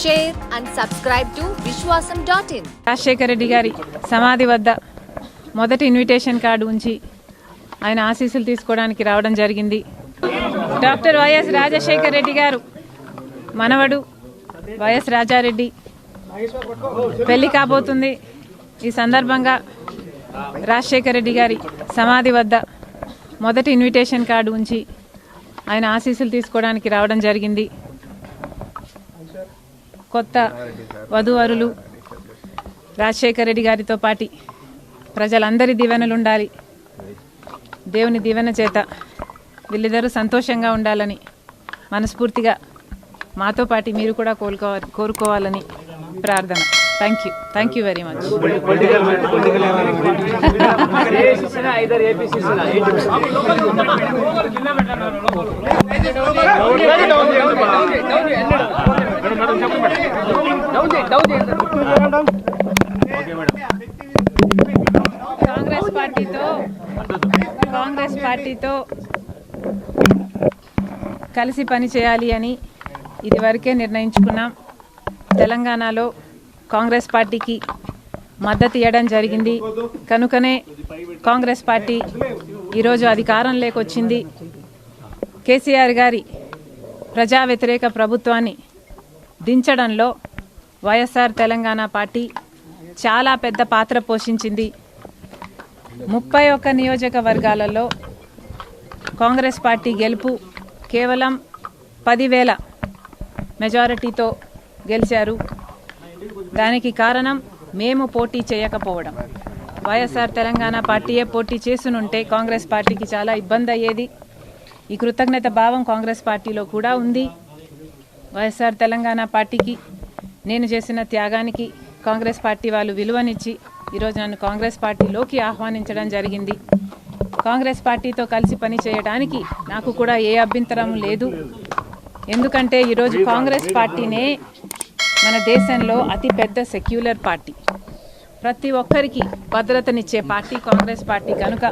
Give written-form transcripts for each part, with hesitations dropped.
share and subscribe to vishwasam.in. Rajasekhara Reddy గారి సమాధి వద్ద మొదటి ఇన్విటేషన్ కార్డు ఉంచి ఆయన ఆశీస్సులు తీసుకోవడానికి రావడం జరిగింది. డాక్టర్ వైఎస్ రాజశేఖర రెడ్డి గారు మనవడు వైఎస్ రాజారెడ్డి పెళ్లి కాబోతుంది. ఈ సందర్భంగా రాజశేఖర రెడ్డి గారి సమాధి వద్ద మొదటి ఇన్విటేషన్ కార్డు ఉంచి ఆయన ఆశీస్సులు తీసుకోవడానికి రావడం జరిగింది. కొత్త వధూవరులు రాజశేఖర రెడ్డి గారితో పాటి ప్రజలందరి దీవెనలు ఉండాలి. దేవుని దీవెన చేత వీళ్ళిద్దరూ సంతోషంగా ఉండాలని మనస్ఫూర్తిగా మాతో పాటి మీరు కూడా కోరుకోవాలని ప్రార్థన. Thank you very much. Congress పార్టీతో కలిసి పని చేయాలి అని ఇదివరకే నిర్ణయించుకున్నాం. తెలంగాణలో కాంగ్రెస్ పార్టీకి మద్దతు ఇవ్వడం జరిగింది. కనుకనే కాంగ్రెస్ పార్టీ ఈరోజు అధికారంలోకి వచ్చింది. కేసీఆర్ గారి ప్రజా వ్యతిరేక ప్రభుత్వాన్ని దించడంలో వైఎస్ఆర్ తెలంగాణ పార్టీ చాలా పెద్ద పాత్ర పోషించింది. 31 నియోజకవర్గాలలో కాంగ్రెస్ పార్టీ గెలుపు కేవలం 10,000 మెజారిటీతో గెలిచారు. దానికి కారణం మేము పోటీ చేయకపోవడం. వైఎస్ఆర్ తెలంగాణ పార్టీయే పోటీ చేసునుంటే కాంగ్రెస్ పార్టీకి చాలా ఇబ్బంది అయ్యేది. ఈ కృతజ్ఞత భావం కాంగ్రెస్ పార్టీలో కూడా ఉంది. వైఎస్ఆర్ తెలంగాణ పార్టీకి నేను చేసిన త్యాగానికి కాంగ్రెస్ పార్టీ వాళ్ళు విలువనిచ్చి ఈరోజు నన్ను కాంగ్రెస్ పార్టీలోకి ఆహ్వానించడం జరిగింది. కాంగ్రెస్ పార్టీతో కలిసి పని చేయడానికి నాకు కూడా ఏ అభ్యంతరం లేదు. ఎందుకంటే ఈరోజు కాంగ్రెస్ పార్టీనే మన దేశంలో అతిపెద్ద సెక్యులర్ పార్టీ, ప్రతి ఒక్కరికి భద్రతనిచ్చే పార్టీ కాంగ్రెస్ పార్టీ. కనుక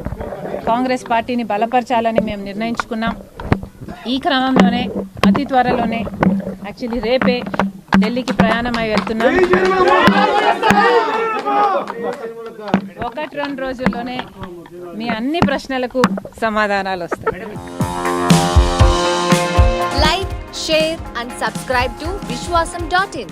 కాంగ్రెస్ పార్టీని బలపరచాలని మేము నిర్ణయించుకున్నాం. ఈ క్రమంలోనే అతి త్వరలోనే యాక్చువల్లీ రేపే ఢిల్లీకి ప్రయాణమై వెళ్తున్నాం. 1-2 రోజుల్లోనే మీ అన్ని ప్రశ్నలకు సమాధానాలు వస్తాయి. Like, share and subscribe to vishwasam.in.